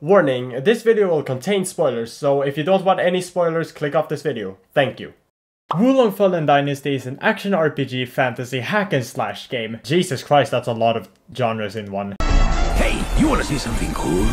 Warning, this video will contain spoilers, so if you don't want any spoilers, click off this video. Thank you. Wulong Fallen Dynasty is an action RPG fantasy hack and slash game. Jesus Christ, that's a lot of genres in one. Hey, you wanna see something cool?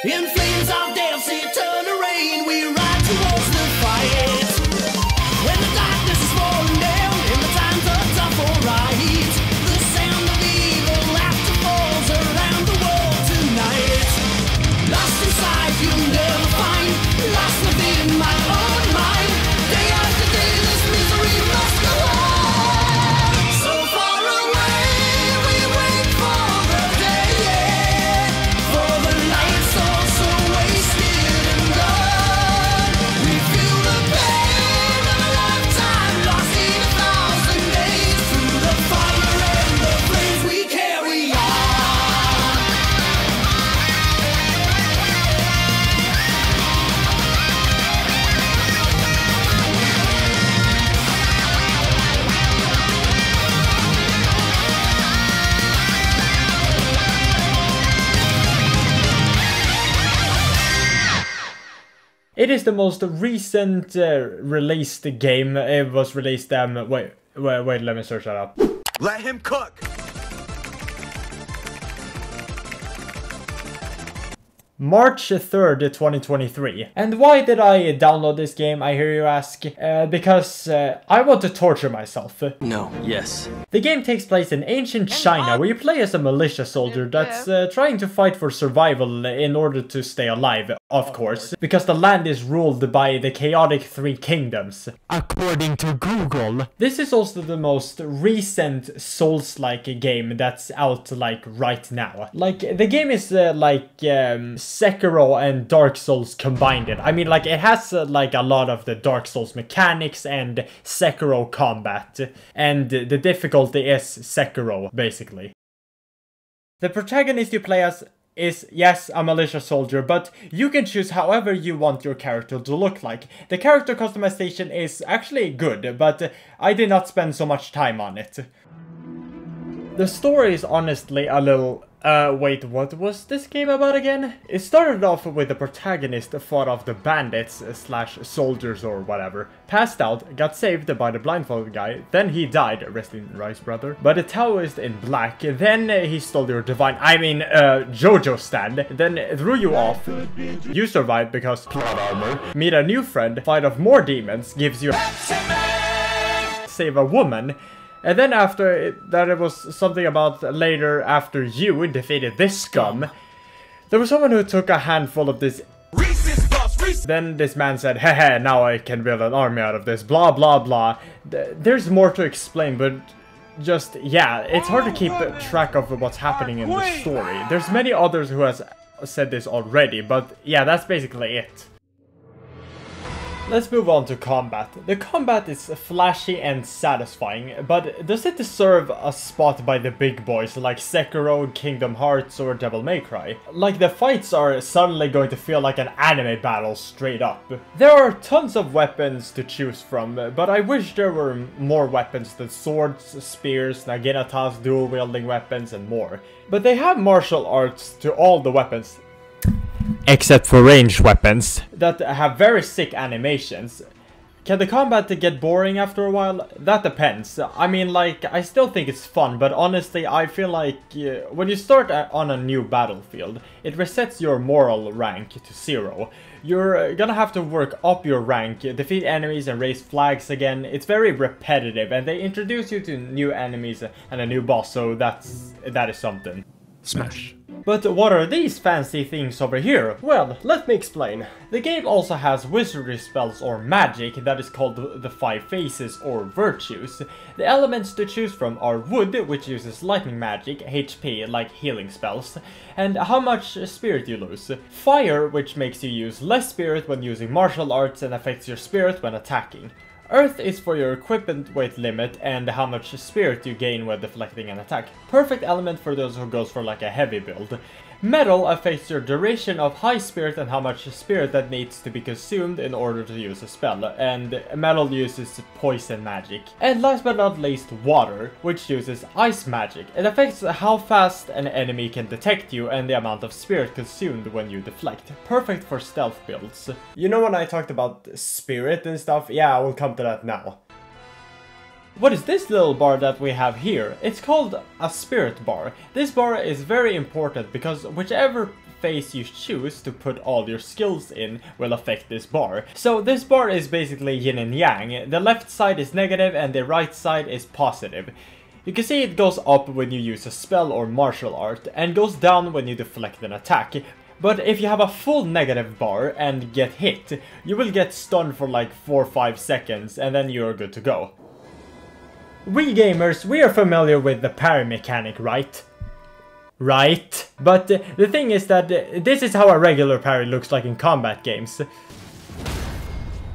In flames of death's eternal rain, we ride towards the fight. When the darkness is falling down, and the times are tough or right, the sound of evil laughter falls around the world tonight. Lost inside, you'll never find, lost within my own mind. Day after day, this misery must go on. So far away, we wait for the day, for the light so wasted and gone. We feel the pain of a lifetime lost in 1,000 days. Through the fire and the flames we carry on. It is the most recent released game. It was released, wait, let me search that up. Let him cook! March 3rd, 2023. And why did I download this game, I hear you ask? Because I want to torture myself. No. Yes. The game takes place in ancient China, where you play as a militia soldier that's trying to fight for survival in order to stay alive, of course, because the land is ruled by the chaotic Three Kingdoms. According to Google. This is also the most recent Souls-like game that's out, like, right now. Like, the game is like Sekiro and Dark Souls combined it. I mean, like, it has like a lot of the Dark Souls mechanics and Sekiro combat, and the difficulty is Sekiro, basically. The protagonist you play as is, yes, a militia soldier, but you can choose however you want your character to look like. The character customization is actually good, but I did not spend so much time on it. The story is honestly a little... wait, what was this game about again? It started off with the protagonist fought off the bandits slash soldiers or whatever, passed out, got saved by the blindfolded guy, then he died, rest in rice brother, by the Taoist in black, then he stole your divine, Jojo stand, then threw you off, you survived because plot armor, meet a new friend, fight off more demons, gives you save a woman. And then after that, it was something about later after you defeated this scum, there was someone who took a handful of this. Then this man said, hehe, now I can build an army out of this, blah blah blah. There's more to explain, but just, yeah, it's hard to keep track of what's happening in the story. There's many others who has said this already, but yeah, that's basically it. Let's move on to combat. The combat is flashy and satisfying, but does it deserve a spot by the big boys like Sekiro, Kingdom Hearts or Devil May Cry? Like, the fights are suddenly going to feel like an anime battle straight up. There are tons of weapons to choose from, but I wish there were more weapons than swords, spears, naginatas, dual wielding weapons and more. But they have martial arts to all the weapons. Except for ranged weapons that have very sick animations. Can the combat get boring after a while? That depends. I mean, like, I still think it's fun, but honestly, I feel like when you start on a new battlefield, it resets your moral rank to 0. You're gonna have to work up your rank, defeat enemies and raise flags again. It's very repetitive, and they introduce you to new enemies and a new boss, so that is something. Smash. But what are these fancy things over here? Well, let me explain. The game also has wizardry spells or magic that is called the 5 phases or virtues. The elements to choose from are wood, which uses lightning magic, HP like healing spells, and how much spirit you lose. Fire, which makes you use less spirit when using martial arts and affects your spirit when attacking. Earth is for your equipment weight limit and how much spirit you gain when deflecting an attack. Perfect element for those who goes for like a heavy build. Metal affects your duration of high spirit and how much spirit that needs to be consumed in order to use a spell, and metal uses poison magic. And last but not least, water, which uses ice magic. It affects how fast an enemy can detect you and the amount of spirit consumed when you deflect. Perfect for stealth builds. You know when I talked about spirit and stuff? Yeah, I will come to that now. What is this little bar that we have here? It's called a spirit bar. This bar is very important because whichever phase you choose to put all your skills in will affect this bar. So this bar is basically yin and yang. The left side is negative and the right side is positive. You can see it goes up when you use a spell or martial art and goes down when you deflect an attack. But if you have a full negative bar and get hit, you will get stunned for like 4 or 5 seconds and then you're good to go. We gamers, we are familiar with the parry mechanic, right? Right? But the thing is that this is how a regular parry looks like in combat games.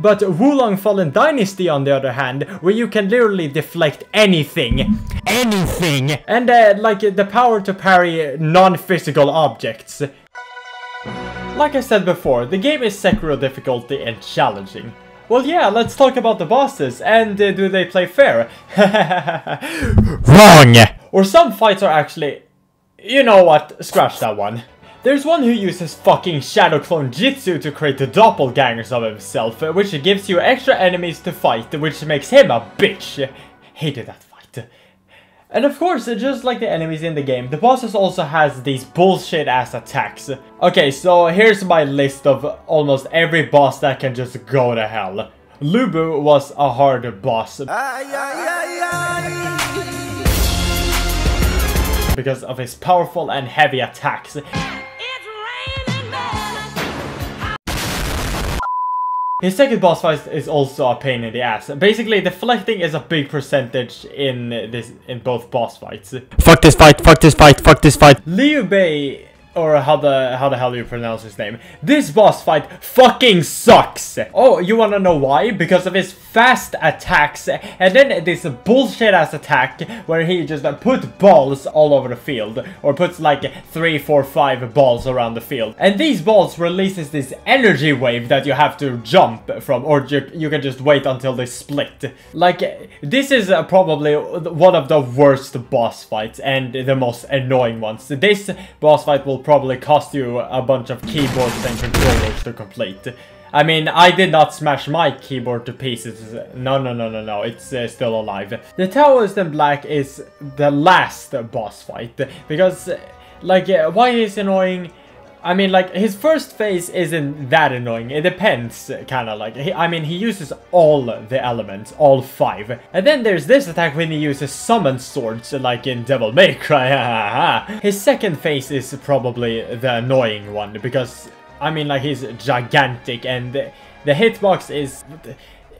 But Wulong Fallen Dynasty on the other hand, where you can literally deflect anything. Anything! And like the power to parry non-physical objects. Like I said before, the game is Sekiro difficulty and challenging. Well yeah, let's talk about the bosses, and do they play fair? Wrong! Or some fights are actually... You know what, scratch that one. There's one who uses fucking Shadow Clone Jitsu to create the doppelgangers of himself, which gives you extra enemies to fight, which makes him a bitch. Hated that fight. And of course, just like the enemies in the game, the bosses also has these bullshit ass attacks. Okay, so here's my list of almost every boss that can just go to hell. Lubu was a hard boss. Because of his powerful and heavy attacks. His second boss fight is also a pain in the ass. Basically, deflecting is a big percentage in both boss fights. Fuck this fight, fuck this fight, fuck this fight. Liu Bei, or how the hell do you pronounce his name? This boss fight fucking sucks! Oh, you wanna know why? Because of his fast attacks, and then this bullshit ass attack where he just put balls all over the field, or puts like 3, 4, 5 balls around the field. And these balls releases this energy wave that you have to jump from, or you can just wait until they split. Like, this is probably one of the worst boss fights and the most annoying ones. This boss fight will probably cost you a bunch of keyboards and controllers to complete. I mean, I did not smash my keyboard to pieces. No, it's still alive. The Taoist in Black is the last boss fight. Because, like, why is annoying? I mean, like, his first phase isn't that annoying. It depends, kinda like. He uses all the elements, all 5. And then there's this attack when he uses summon swords, like in Devil May Cry. His second phase is probably the annoying one, because... I mean, like, he's gigantic, and the hitbox is...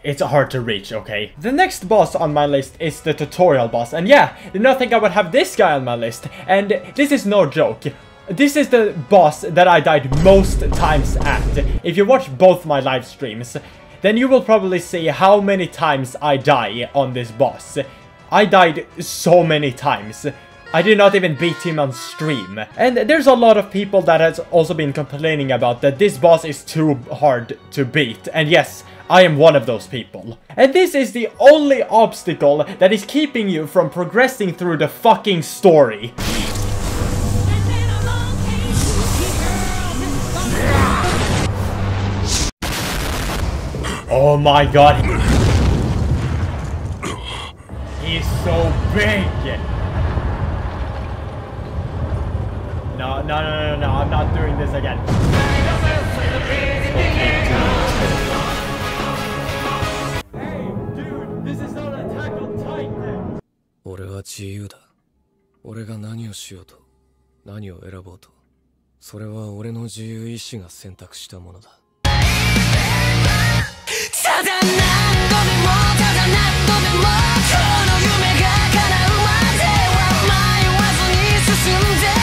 It's hard to reach, okay? The next boss on my list is the tutorial boss, and yeah, did not think I would have this guy on my list, and this is no joke. This is the boss that I died most times at. If you watch both my live streams, then you will probably see how many times I die on this boss. I died so many times. I did not even beat him on stream. And there's a lot of people that has also been complaining about that this boss is too hard to beat. And yes, I am one of those people. And this is the only obstacle that is keeping you from progressing through the fucking story. Oh my god. He's so big. No, I'm not doing this again. Hey, dude, this is not Attack on Titan. 俺は自由だ。俺が何をしようと、何を選ぼうと。それは俺の自由意志が選択したものだ。ただ何度でもただ何度でもこの夢が叶うまでは迷わずに進んで